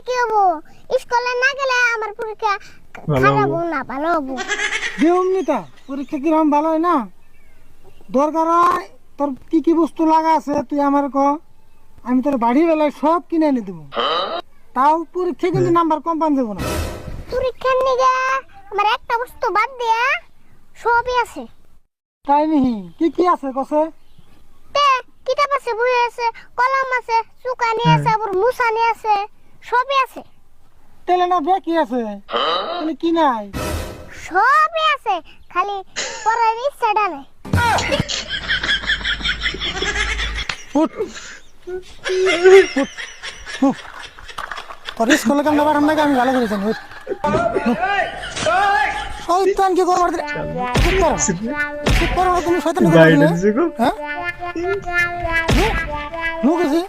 কি হবো স্কুলে না গেলে আমার পরীক্ষা খারাপ হবো না ভালো হবো দেউমনিতা পরীক্ষা কিরকম ভালো হয় না দরকার হয় তোর কি কি বস্তু লাগা আছে তুই আমার ক আমি তোর বাড়ি বেলায় সব কিনে এনে দেবো তাও পরীক্ষা কিন্তু নাম্বার কম পান যাবো না পরীক্ষার নিগা আমার একটা বস্তু বাদ দিয়া সবই আছে তাই নিহি কি কি আছে কসে তে কিতাব আছে বই আছে কলম আছে চুকানি আছে আবার মুসানি আছে সবই আছে তেলে না বে কি আছে তাহলে কি নাই সবই আছে খালি পড়ার ইচ্ছাটা নাই উঠ তোর স্কুলে কেমন পাঠান নাকি আমি ভালো করেছি উঠ শয়তান কি করবার চুপ করো চুপ করো তুমি শয়তান বাইরে দিছে গো হ্যাঁ মুখ আছে